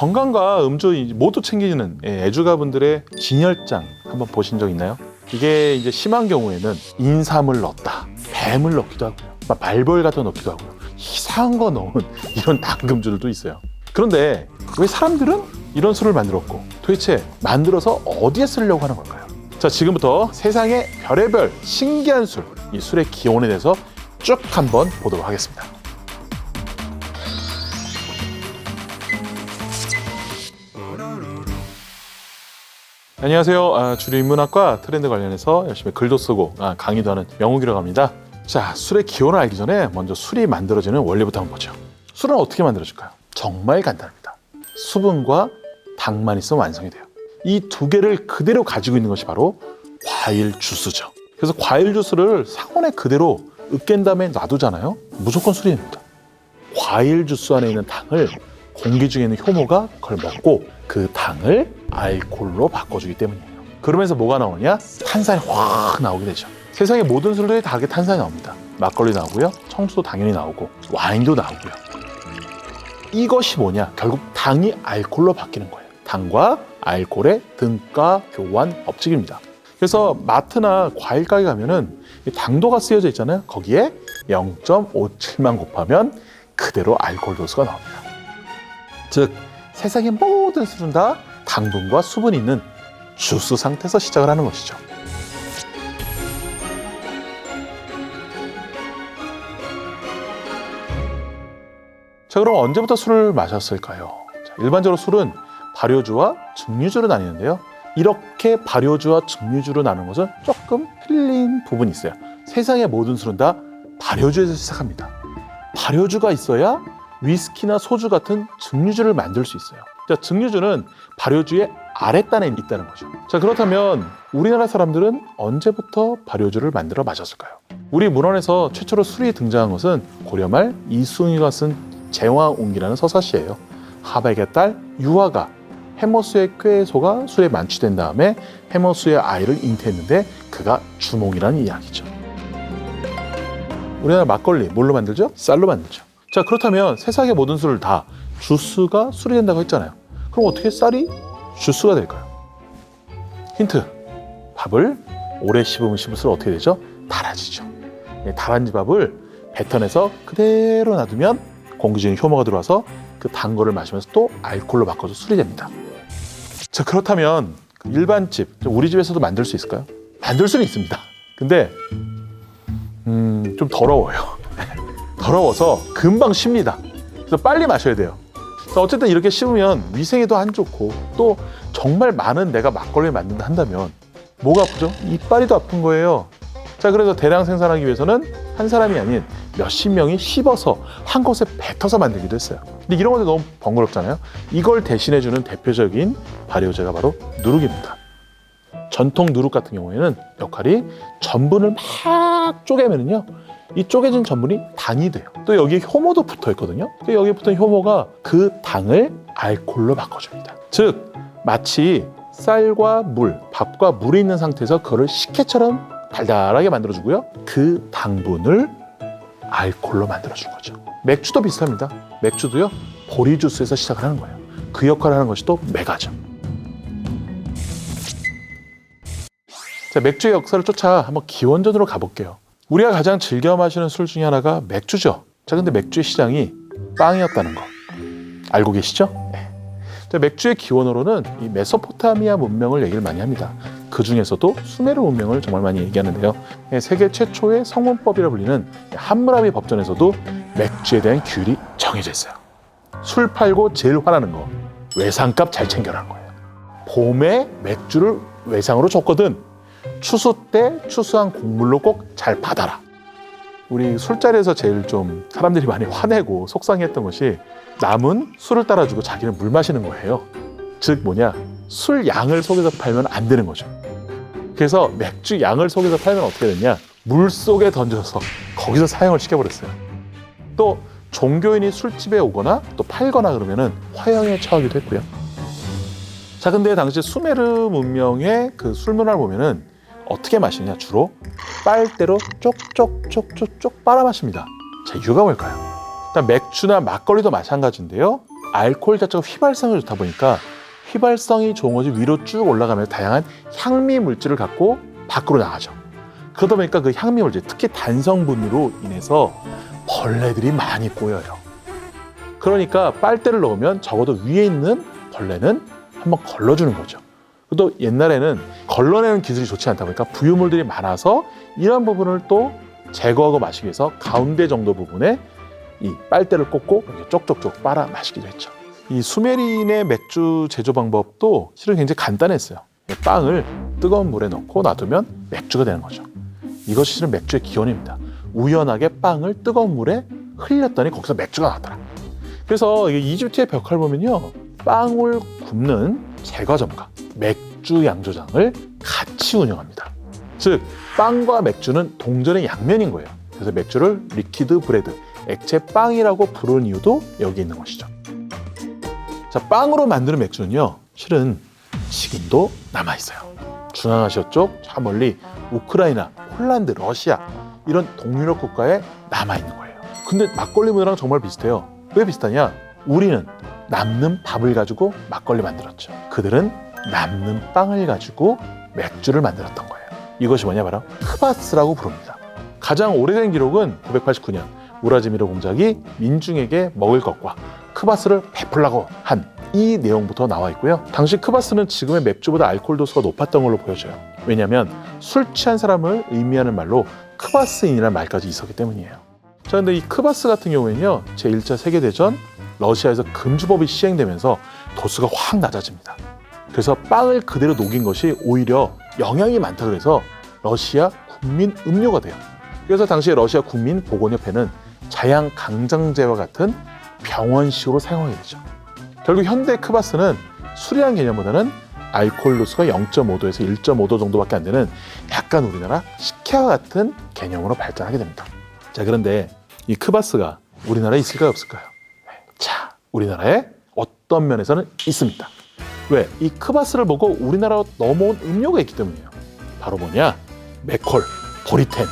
건강과 음주 모두 챙기는 애주가분들의 진열장 한번 보신 적 있나요? 이게 이제 심한 경우에는 인삼을 넣었다, 뱀을 넣기도 하고요, 말벌 같은 거 넣기도 하고요, 이상한 거 넣은 이런 당금주들도 있어요. 그런데 왜 사람들은 이런 술을 만들었고 도대체 만들어서 어디에 쓰려고 하는 걸까요? 자, 지금부터 세상의 별의별 신기한 술, 이 술의 기원에 대해서 쭉 한번 보도록 하겠습니다. 안녕하세요. 주류 인문학과 트렌드 관련해서 열심히 글도 쓰고 강의도 하는 영욱이라고 합니다. 자, 술의 기원을 알기 전에 먼저 술이 만들어지는 원리부터 한번 보죠. 술은 어떻게 만들어질까요? 정말 간단합니다. 수분과 당만 있으면 완성이 돼요. 이 두 개를 그대로 가지고 있는 것이 바로 과일 주스죠. 그래서 과일 주스를 상온에 그대로 으깬 다음에 놔두잖아요. 무조건 술이 됩니다. 과일 주스 안에 있는 당을 공기 중에 있는 효모가 그걸 먹고 그 당을 알코올로 바꿔주기 때문이에요. 그러면서 뭐가 나오느냐? 탄산이 확 나오게 되죠. 세상의 모든 술들이 다 탄산이 나옵니다. 막걸리 나오고요, 청주도 당연히 나오고, 와인도 나오고요. 이것이 뭐냐? 결국 당이 알코올로 바뀌는 거예요. 당과 알코올의 등가 교환 법칙입니다. 그래서 마트나 과일 가게 가면은 당도가 쓰여져 있잖아요. 거기에 0.57만 곱하면 그대로 알코올 도수가 나옵니다. 즉, 세상의 모든 술은 다 당분과 수분이 있는 주스 상태에서 시작을 하는 것이죠. 자, 그럼 언제부터 술을 마셨을까요? 자, 일반적으로 술은 발효주와 증류주로 나뉘는데요. 이렇게 발효주와 증류주로 나누는 것은 조금 틀린 부분이 있어요. 세상의 모든 술은 다 발효주에서 시작합니다. 발효주가 있어야 위스키나 소주 같은 증류주를 만들 수 있어요. 자, 증류주는 발효주의 아랫단에 있다는 거죠. 자, 그렇다면 우리나라 사람들은 언제부터 발효주를 만들어 마셨을까요? 우리 문헌에서 최초로 술이 등장한 것은 고려 말 이숭이가 쓴 제왕웅기라는 서사시예요. 하백의 딸 유화가 해머수의 꾀소가 술에 만취된 다음에 해머수의 아이를 잉태했는데 그가 주몽이라는 이야기죠. 우리나라 막걸리 뭘로 만들죠? 쌀로 만들죠. 자, 그렇다면 세상의 모든 술을 다 주스가 술이 된다고 했잖아요. 그럼 어떻게 쌀이 주스가 될까요? 힌트. 밥을 오래 씹을수록 어떻게 되죠? 달아지죠. 달아진 밥을 뱉어내서 그대로 놔두면 공기 중에 효모가 들어와서 그 단 거를 마시면서 또 알코올로 바꿔서 술이 됩니다. 자, 그렇다면 일반집, 우리 집에서도 만들 수 있을까요? 만들 수는 있습니다. 근데 좀 더러워요. 더러워서 금방 식습니다. 그래서 빨리 마셔야 돼요. 그래서 어쨌든 이렇게 씹으면 위생에도 안 좋고 또 정말 많은 내가 막걸리를 만든다 한다면 뭐가 아프죠? 이빨이 더 아픈 거예요. 자, 그래서 대량 생산하기 위해서는 한 사람이 아닌 몇십 명이 씹어서 한 곳에 뱉어서 만들기도 했어요. 근데 이런 것도 너무 번거롭잖아요. 이걸 대신해주는 대표적인 발효제가 바로 누룩입니다. 전통 누룩 같은 경우에는 역할이 전분을 막 쪼개면은요, 이 쪼개진 전분이 당이 돼요. 또 여기에 효모도 붙어 있거든요. 또 여기에 붙은 효모가 그 당을 알코올로 바꿔줍니다. 즉, 마치 쌀과 물, 밥과 물이 있는 상태에서 그거를 식혜처럼 달달하게 만들어주고요. 그 당분을 알코올로 만들어주는 거죠. 맥주도 비슷합니다. 맥주도요, 보리 주스에서 시작을 하는 거예요. 그 역할을 하는 것이 또 메가죠. 자, 맥주의 역사를 쫓아 한번 기원전으로 가볼게요. 우리가 가장 즐겨 마시는 술 중에 하나가 맥주죠. 자, 근데 맥주의 시장이 빵이었다는 거 알고 계시죠? 네. 자, 맥주의 기원으로는 이 메소포타미아 문명을 얘기를 많이 합니다. 그 중에서도 수메르 문명을 정말 많이 얘기하는데요. 세계 최초의 성문법이라 불리는 함무라비 법전에서도 맥주에 대한 규율이 정해져 있어요. 술 팔고 제일 화나는 거, 외상값 잘 챙겨라는 거예요. 봄에 맥주를 외상으로 줬거든. 추수 때 추수한 곡물로 꼭 잘 받아라. 우리 술자리에서 제일 좀 사람들이 많이 화내고 속상해했던 것이 남은 술을 따라주고 자기는 물 마시는 거예요. 즉 뭐냐, 술 양을 속에서 팔면 안 되는 거죠. 그래서 맥주 양을 속에서 팔면 어떻게 되냐, 물 속에 던져서 거기서 사용을 시켜버렸어요. 또 종교인이 술집에 오거나 또 팔거나 그러면은 화형에 처하기도 했고요. 자, 근데 당시 수메르 문명의 그 술 문화를 보면은 어떻게 마시냐, 주로 빨대로 쪽쪽쪽쪽쪽 빨아 마십니다. 자, 이유가 뭘까요? 일단 맥주나 막걸리도 마찬가지인데요. 알코올 자체가 휘발성이 좋다 보니까 휘발성이 좋은 것이 위로 쭉 올라가면서 다양한 향미 물질을 갖고 밖으로 나가죠. 그러다 보니까 그 향미 물질, 특히 단성분으로 인해서 벌레들이 많이 꼬여요. 그러니까 빨대를 넣으면 적어도 위에 있는 벌레는 한번 걸러주는 거죠. 또 옛날에는 걸러내는 기술이 좋지 않다 보니까 부유물들이 많아서 이런 부분을 또 제거하고 마시기 위해서 가운데 정도 부분에 이 빨대를 꽂고 이렇게 쪽쪽쪽 빨아 마시기도 했죠. 이 수메린의 맥주 제조 방법도 실은 굉장히 간단했어요. 빵을 뜨거운 물에 넣고 놔두면 맥주가 되는 거죠. 이것이 실은 맥주의 기원입니다. 우연하게 빵을 뜨거운 물에 흘렸더니 거기서 맥주가 나왔더라. 그래서 이집트의 벽화를 보면요, 빵을 굽는 제과 점과 맥주 양조장을 같이 운영합니다. 즉 빵과 맥주는 동전의 양면인 거예요. 그래서 맥주를 리퀴드 브레드, 액체 빵이라고 부르는 이유도 여기 있는 것이죠. 자, 빵으로 만드는 맥주는요, 실은 지금도 남아있어요. 중앙아시아 쪽, 저 멀리 우크라이나, 폴란드, 러시아 이런 동유럽 국가에 남아있는 거예요. 근데 막걸리 문화랑 정말 비슷해요. 왜 비슷하냐? 우리는 남는 밥을 가지고 막걸리 만들었죠. 그들은 남는 빵을 가지고 맥주를 만들었던 거예요. 이것이 뭐냐? 바로 크바스라고 부릅니다. 가장 오래된 기록은 989년 우라지미르 공작이 민중에게 먹을 것과 크바스를 베풀라고 한 이 내용부터 나와 있고요. 당시 크바스는 지금의 맥주보다 알코올 도수가 높았던 걸로 보여져요. 왜냐하면 술 취한 사람을 의미하는 말로 크바스인이라는 말까지 있었기 때문이에요. 자, 근데 이 크바스 같은 경우에는요, 제1차 세계대전 러시아에서 금주법이 시행되면서 도수가 확 낮아집니다. 그래서 빵을 그대로 녹인 것이 오히려 영양이 많다 그래서 러시아 국민 음료가 돼요. 그래서 당시에 러시아 국민보건협회는 자양 강장제와 같은 병원식으로 사용하게 되죠. 결국 현대 크바스는 술이라는 개념보다는 알코올 도수가 0.5도에서 1.5도 정도밖에 안 되는 약간 우리나라 식혜와 같은 개념으로 발전하게 됩니다. 자, 그런데 이 크바스가 우리나라에 있을까요, 없을까요? 자, 우리나라에 어떤 면에서는 있습니다. 왜? 이 크바스를 보고 우리나라로 넘어온 음료가 있기 때문이에요. 바로 뭐냐? 메콜, 보리텐,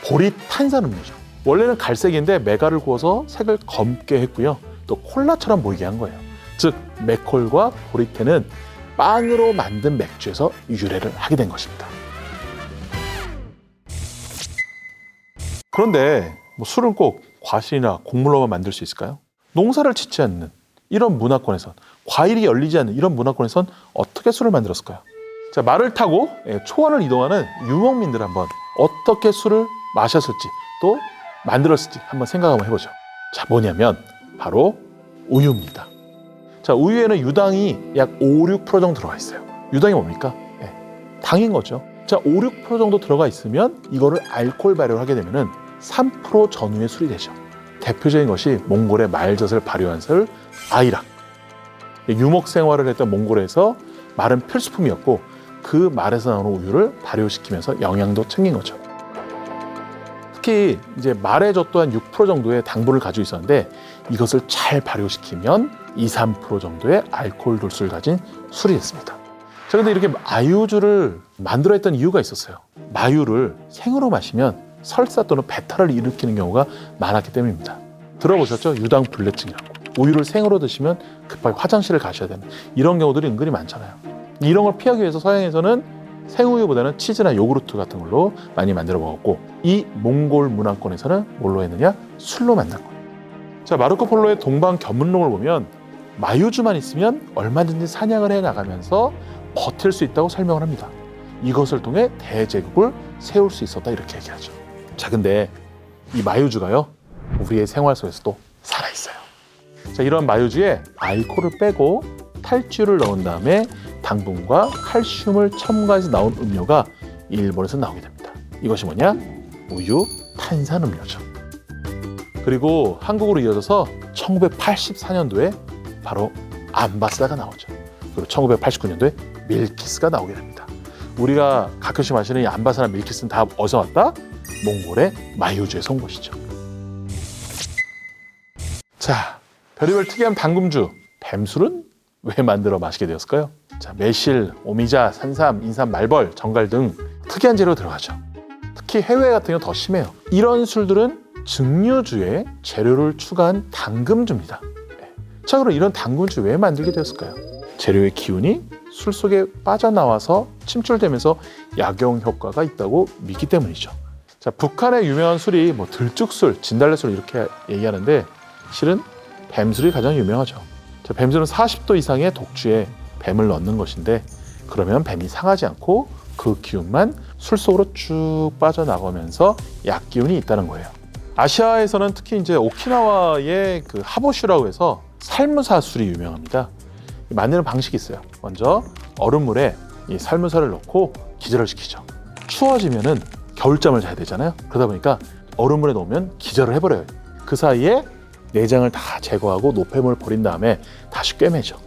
보리탄산 음료죠. 원래는 갈색인데 메가를 구워서 색을 검게 했고요. 또 콜라처럼 보이게 한 거예요. 즉 메콜과 보리텐은 빵으로 만든 맥주에서 유래를 하게 된 것입니다. 그런데 술은 꼭 과실이나 곡물로만 만들 수 있을까요? 농사를 짓지 않는 이런 문화권에선, 과일이 열리지 않는 이런 문화권에선 어떻게 술을 만들었을까요? 자, 말을 타고 초원을 이동하는 유목민들 한번 어떻게 술을 마셨을지 또 만들었을지 한번 생각 한번 해보죠. 자, 뭐냐면 바로 우유입니다. 자, 우유에는 유당이 약 5, 6% 정도 들어가 있어요. 유당이 뭡니까? 당인 거죠. 자, 5, 6% 정도 들어가 있으면 이거를 알코올 발효를 하게 되면은 3% 전후의 술이 되죠. 대표적인 것이 몽골의 말젓을 발효한 술 아이락. 유목 생활을 했던 몽골에서 말은 필수품이었고 그 말에서 나오는 우유를 발효시키면서 영양도 챙긴 거죠. 특히 이제 말의 젓 또한 6% 정도의 당분을 가지고 있었는데 이것을 잘 발효시키면 2, 3% 정도의 알코올 도수를 가진 술이 됐습니다. 자, 근데 이렇게 마유주를 만들어냈던 이유가 있었어요. 마유를 생으로 마시면 설사 또는 배탈을 일으키는 경우가 많았기 때문입니다. 들어보셨죠? 유당불내증이라고. 우유를 생으로 드시면 급하게 화장실을 가셔야 되는 이런 경우들이 은근히 많잖아요. 이런 걸 피하기 위해서 서양에서는 생우유보다는 치즈나 요구르트 같은 걸로 많이 만들어 먹었고 이 몽골 문화권에서는 뭘로 했느냐? 술로 만든 거예요. 자, 마르코 폴로의 동방 견문록을 보면 마유주만 있으면 얼마든지 사냥을 해나가면서 버틸 수 있다고 설명을 합니다. 이것을 통해 대제국을 세울 수 있었다 이렇게 얘기하죠. 자, 근데 이 마유주가요, 우리의 생활 속에서도 살아있어요. 자, 이런 마유주에 알코올을 빼고 탈주를 넣은 다음에 당분과 칼슘을 첨가해서 나온 음료가 일본에서 나오게 됩니다. 이것이 뭐냐? 우유 탄산음료죠. 그리고 한국으로 이어져서 1984년도에 바로 암바사가 나오죠. 그리고 1989년도에 밀키스가 나오게 됩니다. 우리가 가끔씩 마시는 이 암바사나 밀키스는 다 어디서 왔다? 몽골의 마유주에서 온 것이죠. 자, 별의별 특이한 당금주, 뱀술은 왜 만들어 마시게 되었을까요? 자, 매실, 오미자, 산삼, 인삼, 말벌, 정갈 등 특이한 재료가 들어가죠. 특히 해외 같은 경우 더 심해요. 이런 술들은 증류주에 재료를 추가한 당금주입니다. 자, 그럼 이런 당군주 왜 만들게 되었을까요? 재료의 기운이 술 속에 빠져나와서 침출되면서 약용 효과가 있다고 믿기 때문이죠. 자, 북한의 유명한 술이 뭐 들쭉술, 진달래술 이렇게 얘기하는데 실은 뱀술이 가장 유명하죠. 자, 뱀술은 40도 이상의 독주에 뱀을 넣는 것인데 그러면 뱀이 상하지 않고 그 기운만 술 속으로 쭉 빠져나가면서 약 기운이 있다는 거예요. 아시아에서는 특히 이제 오키나와의 그 하보슈라고 해서 살무사 술이 유명합니다. 만드는 방식이 있어요. 먼저 얼음물에 이 살무사를 넣고 기절을 시키죠. 추워지면은 겨울잠을 자야 되잖아요. 그러다 보니까 얼음물에 넣으면 기절을 해버려요. 그 사이에 내장을 다 제거하고 노폐물을 버린 다음에 다시 꿰매죠.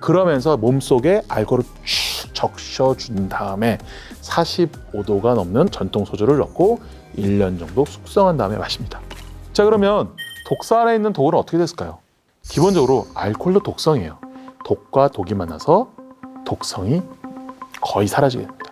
그러면서 몸속에 알코올을 쭉 적셔준 다음에 45도가 넘는 전통 소주를 넣고 1년 정도 숙성한 다음에 마십니다. 자, 그러면 독사 안에 있는 독은 어떻게 됐을까요? 기본적으로 알코올도 독성이에요. 독과 독이 만나서 독성이 거의 사라지게 됩니다.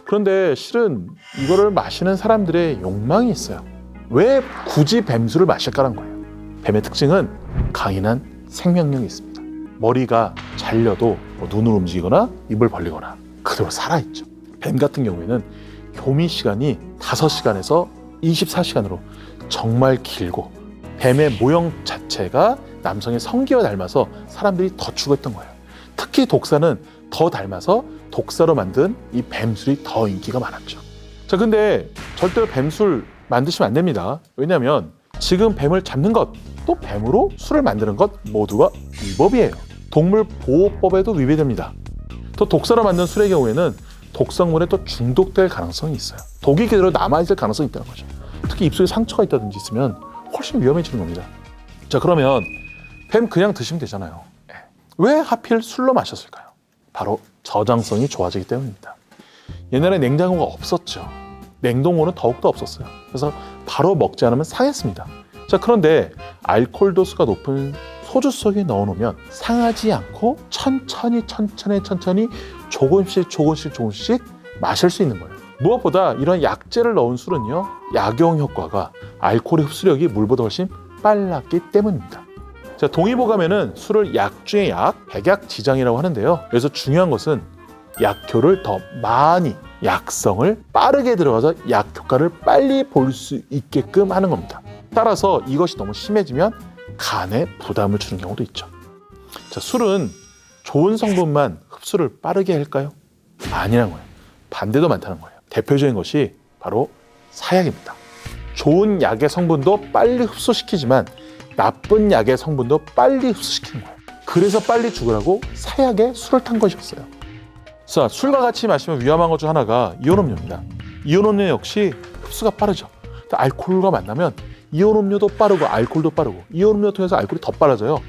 그런데 실은 이거를 마시는 사람들의 욕망이 있어요. 왜 굳이 뱀술을 마실까라는 거예요. 뱀의 특징은 강인한 생명력이 있습니다. 머리가 잘려도 눈을 움직이거나 입을 벌리거나 그대로 살아있죠. 뱀 같은 경우에는 교미 시간이 5시간에서 24시간으로 정말 길고 뱀의 모형 자체가 남성의 성기와 닮아서 사람들이 더 추구했던 거예요. 특히 독사는 더 닮아서 독사로 만든 이 뱀술이 더 인기가 많았죠. 자, 근데 절대로 뱀술 만드시면 안 됩니다. 왜냐하면 지금 뱀을 잡는 것, 또 뱀으로 술을 만드는 것 모두가 위법이에요. 동물보호법에도 위배됩니다. 또 독사로 만든 술의 경우에는 독성물에 또 중독될 가능성이 있어요. 독이 그대로 남아있을 가능성이 있다는 거죠. 특히 입속에 상처가 있다든지 있으면 훨씬 위험해지는 겁니다. 자, 그러면 뱀 그냥 드시면 되잖아요. 왜 하필 술로 마셨을까요? 바로 저장성이 좋아지기 때문입니다. 옛날에 냉장고가 없었죠. 냉동고는 더욱더 없었어요. 그래서 바로 먹지 않으면 상했습니다. 자, 그런데 알코올 도수가 높은 소주 속에 넣어놓으면 상하지 않고 천천히 조금씩 마실 수 있는 거예요. 무엇보다 이런 약재를 넣은 술은요, 약용 효과가 알코올의 흡수력이 물보다 훨씬 빨랐기 때문입니다. 자, 동의보감에는 술을 약 중의 약, 백약지장이라고 하는데요. 그래서 중요한 것은 약효를 더 많이, 약성을 빠르게 들어가서 약 효과를 빨리 볼 수 있게끔 하는 겁니다. 따라서 이것이 너무 심해지면 간에 부담을 주는 경우도 있죠. 자, 술은 좋은 성분만 흡수를 빠르게 할까요? 아니라는 거예요. 반대도 많다는 거예요. 대표적인 것이 바로 사약입니다. 좋은 약의 성분도 빨리 흡수시키지만 나쁜 약의 성분도 빨리 흡수시키는 거예요. 그래서 빨리 죽으라고 사약에 술을 탄 것이었어요. 자, 술과 같이 마시면 위험한 것 중 하나가 이온음료입니다. 이온음료 역시 흡수가 빠르죠. 알코올과 만나면 이온음료도 빠르고 알코올도 빠르고 이온음료 통해서 알코올이 더 빨라져요.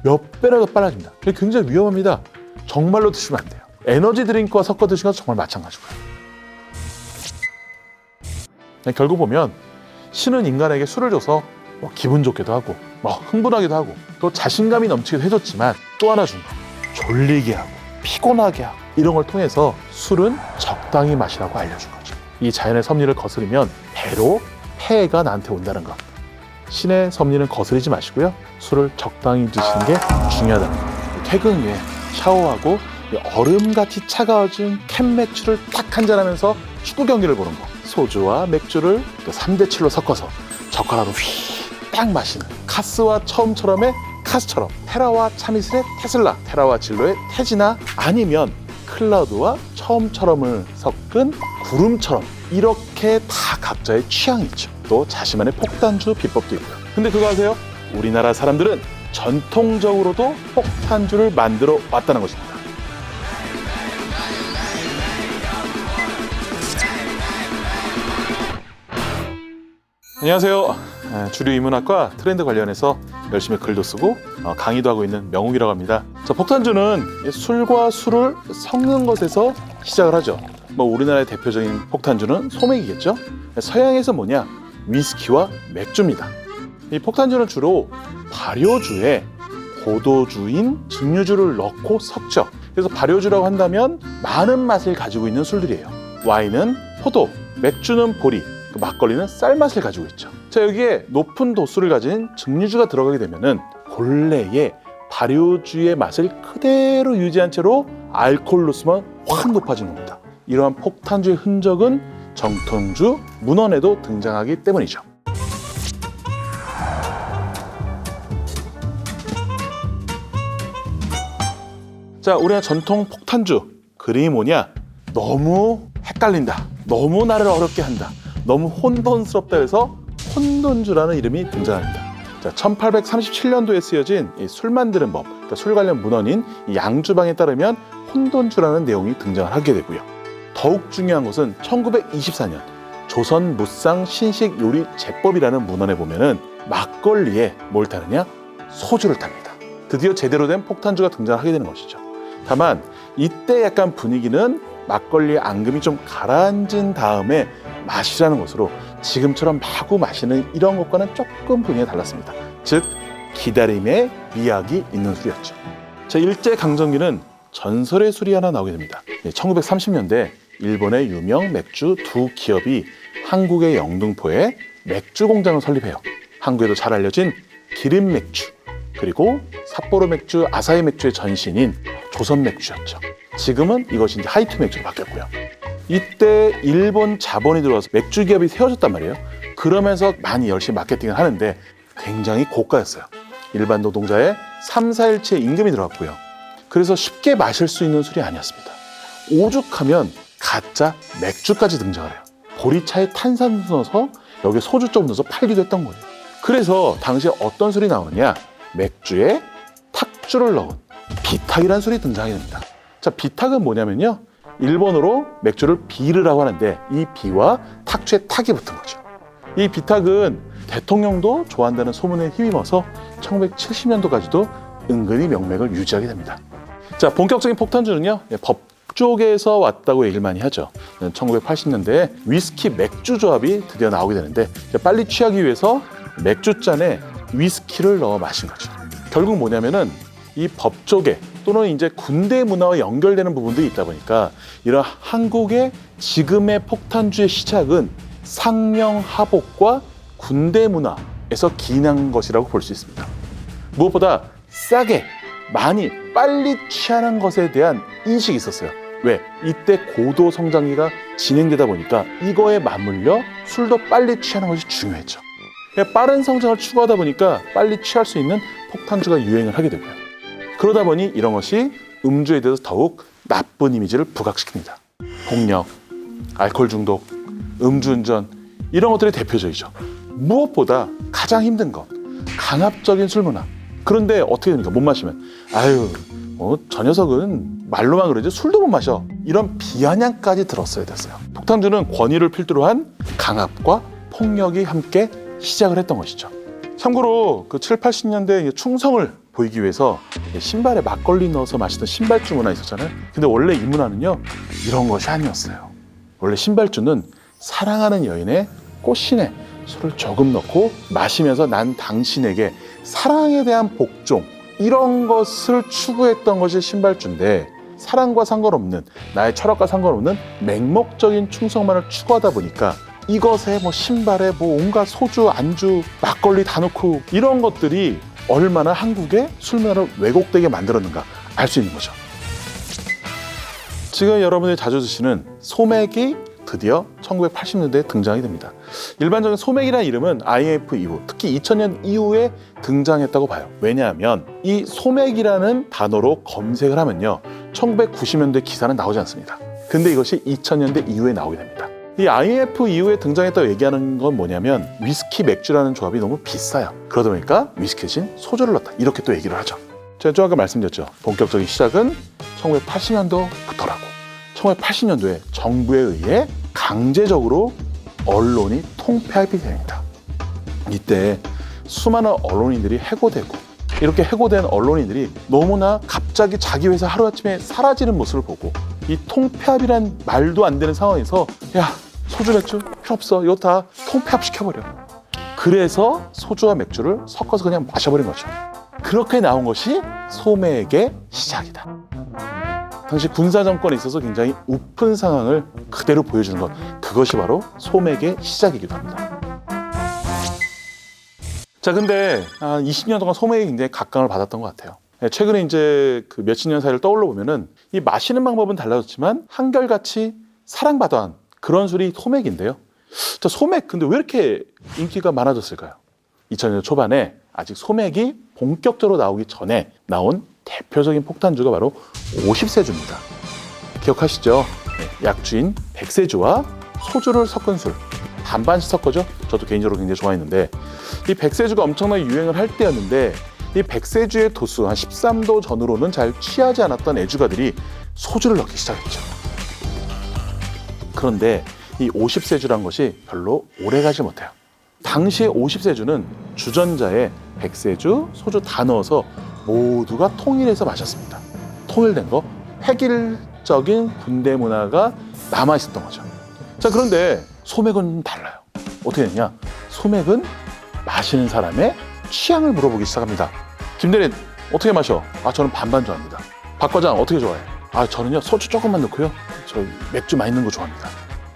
몇 배나 더 빨라집니다. 굉장히 위험합니다. 정말로 드시면 안 돼요. 에너지 드링크와 섞어 드시는 건 정말 마찬가지고요. 결국 보면 신은 인간에게 술을 줘서 기분 좋게도 하고 흥분하기도 하고 또 자신감이 넘치기도 해줬지만 또 하나 준 거, 졸리게 하고 피곤하게 하고 이런 걸 통해서 술은 적당히 마시라고 알려준 거죠. 이 자연의 섭리를 거스르면 배로 폐해가 나한테 온다는 것. 신의 섭리는 거스르지 마시고요. 술을 적당히 드시는 게 중요하다는 거. 퇴근 후에 샤워하고 얼음같이 차가워진 캔 맥주를 딱 한잔하면서 축구 경기를 보는 거. 소주와 맥주를 또 3대7로 섞어서 젓가락으로 휘 딱 마시는 카스와 처음처럼의 카스처럼, 테라와 차미슬의 테슬라, 테라와 진로의 테지나, 아니면 클라우드와 처음처럼을 섞은 구름처럼, 이렇게 다 각자의 취향이 있죠. 또 자신만의 폭탄주 비법도 있고요. 근데 그거 아세요? 우리나라 사람들은 전통적으로도 폭탄주를 만들어 왔다는 것입니다. 안녕하세요. 주류 인문학과 트렌드 관련해서 열심히 글도 쓰고 강의도 하고 있는 명욱이라고 합니다. 자, 폭탄주는 술과 술을 섞는 것에서 시작을 하죠. 우리나라의 대표적인 폭탄주는 소맥이겠죠. 서양에서 뭐냐? 위스키와 맥주입니다. 이 폭탄주는 주로 발효주에 고도주인 증류주를 넣고 섞죠. 그래서 발효주라고 한다면 많은 맛을 가지고 있는 술들이에요. 와인은 포도, 맥주는 보리, 막걸리는 쌀맛을 가지고 있죠. 자, 여기에 높은 도수를 가진 증류주가 들어가게 되면은 본래의 발효주의 맛을 그대로 유지한 채로 알코올로서만 확 높아진 겁니다. 이러한 폭탄주의 흔적은 정통주 문헌에도 등장하기 때문이죠. 자, 우리가 전통 폭탄주 그림이 뭐냐? 너무 헷갈린다, 너무 나를 어렵게 한다, 너무 혼돈스럽다 해서 혼돈주라는 이름이 등장합니다. 자, 1837년도에 쓰여진 이 술 만드는 법, 그러니까 술 관련 문헌인 이 양주방에 따르면 혼돈주라는 내용이 등장을 하게 되고요. 더욱 중요한 것은 1924년 조선 무상 신식 요리 제법이라는 문헌에 보면은 막걸리에 뭘 타느냐? 소주를 탑니다. 드디어 제대로 된 폭탄주가 등장하게 되는 것이죠. 다만 이때 약간 분위기는 막걸리의 앙금이 좀 가라앉은 다음에 마시라는 것으로 지금처럼 마구 마시는 이런 것과는 조금 분위기가 달랐습니다. 즉 기다림의 미학이 있는 술이었죠. 자, 일제강점기는 전설의 술이 하나 나오게 됩니다. 1930년대 일본의 유명 맥주 두 기업이 한국의 영등포에 맥주 공장을 설립해요. 한국에도 잘 알려진 기름 맥주, 그리고 삿포로 맥주, 아사히 맥주의 전신인 조선 맥주였죠. 지금은 이것이 이제 하이트 맥주로 바뀌었고요. 이때 일본 자본이 들어와서 맥주 기업이 세워졌단 말이에요. 그러면서 많이 열심히 마케팅을 하는데 굉장히 고가였어요. 일반 노동자의 3, 4일치의 임금이 들어갔고요. 그래서 쉽게 마실 수 있는 술이 아니었습니다. 오죽하면 가짜 맥주까지 등장을 해요. 보리차에 탄산 넣어서 여기에 소주 좀 넣어서 팔기도 했던 거예요. 그래서 당시에 어떤 술이 나오느냐? 맥주에 탁주를 넣은 비탁이라는 술이 등장하게 됩니다. 자, 비탁은 뭐냐면요, 일본어로 맥주를 비르라고 하는데 이 비와 탁주에 탁이 붙은 거죠. 이 비탁은 대통령도 좋아한다는 소문에 힘입어서 1970년도까지도 은근히 명맥을 유지하게 됩니다. 자, 본격적인 폭탄주는요, 법조계에서 왔다고 얘기를 많이 하죠. 1980년대에 위스키 맥주 조합이 드디어 나오게 되는데 빨리 취하기 위해서 맥주잔에 위스키를 넣어 마신 거죠. 결국 뭐냐면은 이 법조계 또는 이제 군대 문화와 연결되는 부분들이 있다 보니까 이런 한국의 지금의 폭탄주의 시작은 상명하복과 군대 문화에서 기인한 것이라고 볼 수 있습니다. 무엇보다 싸게 많이 빨리 취하는 것에 대한 인식이 있었어요. 왜? 이때 고도 성장기가 진행되다 보니까 이거에 맞물려 술도 빨리 취하는 것이 중요했죠. 빠른 성장을 추구하다 보니까 빨리 취할 수 있는 폭탄주가 유행을 하게 되고요. 그러다 보니 이런 것이 음주에 대해서 더욱 나쁜 이미지를 부각시킵니다. 폭력, 알코올 중독, 음주운전 이런 것들이 대표적이죠. 무엇보다 가장 힘든 것, 강압적인 술 문화. 그런데 어떻게 됩니까? 못 마시면 아유, 저 녀석은 말로만 그러지 술도 못 마셔. 이런 비아냥까지 들었어야 됐어요. 폭탄주는 권위를 필두로 한 강압과 폭력이 함께 시작을 했던 것이죠. 참고로 그 7, 80년대 충성을 보이기 위해서 신발에 막걸리 넣어서 마시던 신발주 문화 있었잖아요. 근데 원래 이 문화는요, 이런 것이 아니었어요. 원래 신발주는 사랑하는 여인의 꽃신에 술을 조금 넣고 마시면서 난 당신에게 사랑에 대한 복종, 이런 것을 추구했던 것이 신발주인데, 사랑과 상관없는, 나의 철학과 상관없는 맹목적인 충성만을 추구하다 보니까 이것에 신발에 온갖 소주, 안주, 막걸리 다 넣고 이런 것들이 얼마나 한국의 술 문화를 왜곡되게 만들었는가 알 수 있는 거죠. 지금 여러분들이 자주 드시는 소맥이 드디어 1980년대에 등장이 됩니다. 일반적인 소맥이라는 이름은 IMF 이후, 특히 2000년 이후에 등장했다고 봐요. 왜냐하면 이 소맥이라는 단어로 검색을 하면요, 1990년대 기사는 나오지 않습니다. 근데 이것이 2000년대 이후에 나오게 됩니다. 이 IMF 이후에 등장했다고 얘기하는 건 뭐냐면 위스키 맥주라는 조합이 너무 비싸요. 그러다 보니까 위스키 대신 소주를 넣었다, 이렇게 또 얘기를 하죠. 제가 좀 아까 말씀드렸죠. 본격적인 시작은 1980년도부터라고. 1980년도에 정부에 의해 강제적으로 언론이 통폐합이 됩니다. 이때 수많은 언론인들이 해고되고, 이렇게 해고된 언론인들이 너무나 갑자기 자기 회사 하루아침에 사라지는 모습을 보고, 이 통폐합이란 말도 안 되는 상황에서 야, 소주 맥주 필요 없어, 이거 다 통폐합 시켜버려. 그래서 소주와 맥주를 섞어서 그냥 마셔버린 거죠. 그렇게 나온 것이 소맥의 시작이다. 당시 군사정권에 있어서 굉장히 우픈 상황을 그대로 보여주는 것, 그것이 바로 소맥의 시작이기도 합니다. 자, 근데 20년 동안 소맥이 굉장히 각광을 받았던 것 같아요. 최근에 이제 그 몇십 년 사이를 떠올려 보면은 이 마시는 방법은 달라졌지만 한결같이 사랑받아온 그런 술이 소맥인데요. 자, 소맥 근데 왜 이렇게 인기가 많아졌을까요? 2000년 초반에 아직 소맥이 본격적으로 나오기 전에 나온 대표적인 폭탄주가 바로 50세주입니다. 기억하시죠? 약주인 백세주와 소주를 섞은 술. 반반씩 섞어죠? 저도 개인적으로 굉장히 좋아했는데 이 백세주가 엄청나게 유행을 할 때였는데 이 백세주의 도수 한 13도 전후로는 잘 취하지 않았던 애주가들이 소주를 넣기 시작했죠. 그런데 이 50세주란 것이 별로 오래가지 못해요. 당시에 50세주는 주전자에 백세주, 소주 다 넣어서 모두가 통일해서 마셨습니다. 통일된 거, 획일적인 군대 문화가 남아있었던 거죠. 자, 그런데 소맥은 달라요. 어떻게 되냐? 소맥은 마시는 사람의 취향을 물어보기 시작합니다. 김대린, 어떻게 마셔? 저는 반반 좋아합니다. 박 과장, 어떻게 좋아해? 저는요, 소주 조금만 넣고요. 저 맥주 많이 넣는 거 좋아합니다.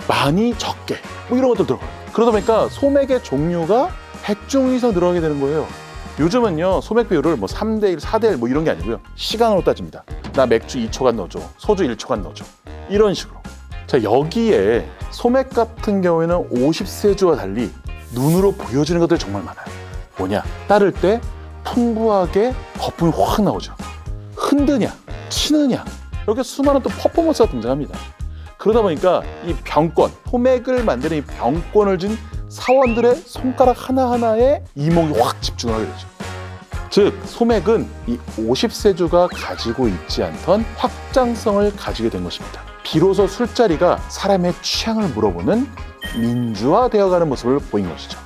많이, 적게. 뭐 이런 것들 들어가요. 그러다 보니까 소맥의 종류가 100종 이상 늘어나게 되는 거예요. 요즘은요, 소맥 비율을 뭐 3대1, 4대1 뭐 이런 게 아니고요. 시간으로 따집니다. 나 맥주 2초간 넣어줘. 소주 1초간 넣어줘. 이런 식으로. 자, 여기에 소맥 같은 경우에는 50세주와 달리 눈으로 보여지는 것들이 정말 많아요. 뭐냐? 따를 때 풍부하게 거품이 확 나오죠. 흔드냐, 치느냐, 이렇게 수많은 또 퍼포먼스가 등장합니다. 그러다 보니까 이 병권, 소맥을 만드는 이 병권을 쥔 사원들의 손가락 하나하나에 이목이 확 집중하게 되죠. 즉, 소맥은 이 50세주가 가지고 있지 않던 확장성을 가지게 된 것입니다. 비로소 술자리가 사람의 취향을 물어보는 민주화되어가는 모습을 보인 것이죠.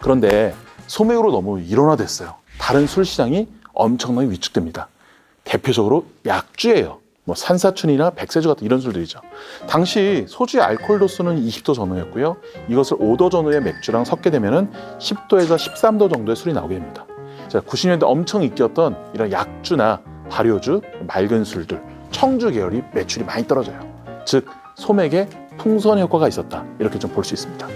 그런데 소맥으로 너무 일원화됐어요. 다른 술 시장이 엄청나게 위축됩니다. 대표적으로 약주예요. 뭐 산사춘이나 백세주 같은 이런 술들이죠. 당시 소주의 알코올 도수는 20도 전후였고요. 이것을 5도 전후의 맥주랑 섞게 되면은 10도에서 13도 정도의 술이 나오게 됩니다. 자, 90년대 엄청 인기였던 이런 약주나 발효주, 맑은 술들, 청주 계열이 매출이 많이 떨어져요. 즉, 소맥에 풍선 효과가 있었다. 이렇게 좀 볼 수 있습니다.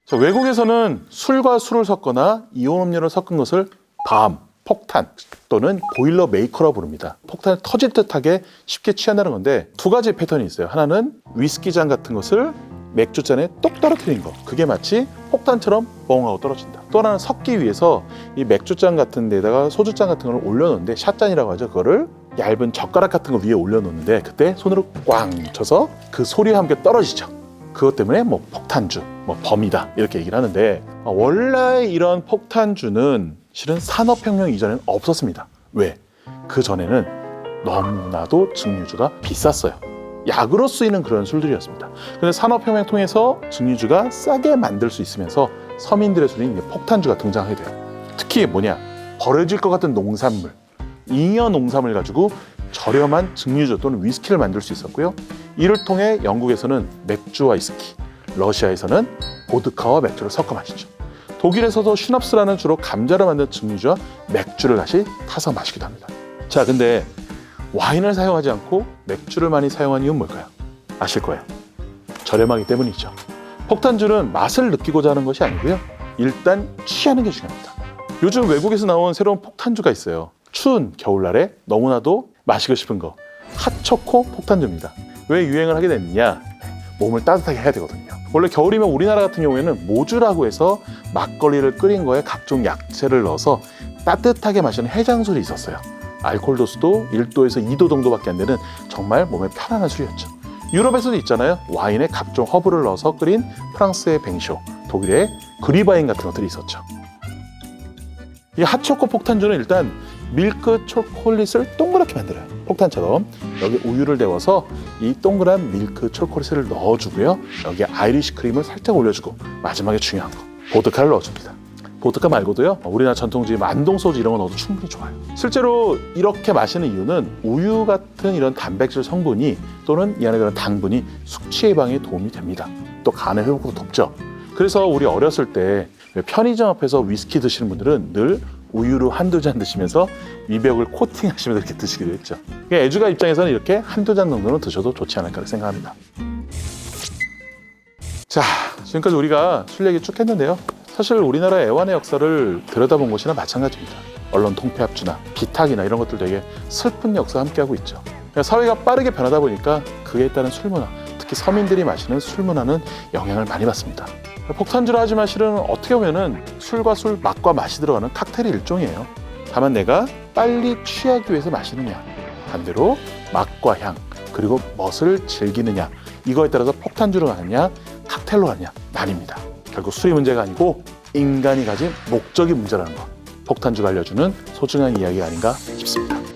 자, 외국에서는 술과 술을 섞거나 이온 음료를 섞은 것을 밤, 폭탄 또는 보일러 메이커라고 부릅니다. 폭탄을 터질 듯하게 쉽게 취한다는 건데 두 가지 패턴이 있어요. 하나는 위스키잔 같은 것을 맥주잔에 똑 떨어뜨린 거. 그게 마치 폭탄처럼 뻥 하고 떨어진다. 또 하나는 섞기 위해서 이 맥주잔 같은 데다가 소주잔 같은 걸 올려놓는데 샷잔이라고 하죠. 그거를 얇은 젓가락 같은 거 위에 올려놓는데 그때 손으로 꽝 쳐서 그 소리와 함께 떨어지죠. 그것 때문에 뭐 폭탄주, 뭐 범이다 이렇게 얘기를 하는데 원래 이런 폭탄주는 실은 산업혁명 이전에는 없었습니다. 왜? 그 전에는 너무나도 증류주가 비쌌어요. 약으로 쓰이는 그런 술들이었습니다. 그런데 산업혁명 통해서 증류주가 싸게 만들 수 있으면서 서민들의 술인 폭탄주가 등장하게 돼요. 특히 뭐냐? 버려질 것 같은 농산물, 잉여 농산물 가지고 저렴한 증류주 또는 위스키를 만들 수 있었고요. 이를 통해 영국에서는 맥주와 위스키, 러시아에서는 보드카와 맥주를 섞어 마시죠. 독일에서도 슈납스라는 주로 감자로 만든 증류주와 맥주를 다시 타서 마시기도 합니다. 자, 근데 와인을 사용하지 않고 맥주를 많이 사용한 이유는 뭘까요? 아실 거예요. 저렴하기 때문이죠. 폭탄주는 맛을 느끼고자 하는 것이 아니고요. 일단 취하는 게 중요합니다. 요즘 외국에서 나온 새로운 폭탄주가 있어요. 추운 겨울날에 너무나도 마시고 싶은 거, 핫초코 폭탄주입니다. 왜 유행을 하게 됐느냐? 몸을 따뜻하게 해야 되거든요. 원래 겨울이면 우리나라 같은 경우에는 모주라고 해서 막걸리를 끓인 거에 각종 약재를 넣어서 따뜻하게 마시는 해장술이 있었어요. 알코올 도수도 1도에서 2도 정도밖에 안 되는 정말 몸에 편안한 술이었죠. 유럽에서도 있잖아요. 와인에 각종 허브를 넣어서 끓인 프랑스의 뱅쇼, 독일의 그리바인 같은 것들이 있었죠. 이 핫초코 폭탄주는 일단 밀크 초콜릿을 동그랗게 만들어요. 폭탄처럼 여기 우유를 데워서 이 동그란 밀크 초콜릿을 넣어주고요. 여기에 아이리시 크림을 살짝 올려주고 마지막에 중요한 거 보드카를 넣어줍니다. 보드카 말고도요, 우리나라 전통주의 만동소주 이런 거 넣어도 충분히 좋아요. 실제로 이렇게 마시는 이유는 우유 같은 이런 단백질 성분이 또는 이 안에 들어간 당분이 숙취 예방에 도움이 됩니다. 또 간의 회복도 돕죠. 그래서 우리 어렸을 때 편의점 앞에서 위스키 드시는 분들은 늘 우유로 한두 잔 드시면서 위벽을 코팅하시면서 이렇게 드시기도 했죠. 그러니까 애주가 입장에서는 이렇게 한두 잔 정도는 드셔도 좋지 않을까 생각합니다. 자, 지금까지 우리가 술 얘기 쭉 했는데요. 사실 우리나라 애완의 역사를 들여다본 것이나 마찬가지입니다. 언론 통폐합주나 비탁이나 이런 것들 되게 슬픈 역사가 함께하고 있죠. 그러니까 사회가 빠르게 변하다 보니까 그에 따른 술 문화, 특히 서민들이 마시는 술 문화는 영향을 많이 받습니다. 폭탄주라 하지만 실은 어떻게 보면은 술과 술, 맛과 맛이 들어가는 칵테일의 일종이에요. 다만 내가 빨리 취하기 위해서 마시느냐, 반대로 맛과 향, 그리고 멋을 즐기느냐, 이거에 따라서 폭탄주로 가느냐, 칵테일로 가느냐 나뉩니다. 결국 술이 문제가 아니고 인간이 가진 목적이 문제라는 것, 폭탄주가 알려주는 소중한 이야기가 아닌가 싶습니다.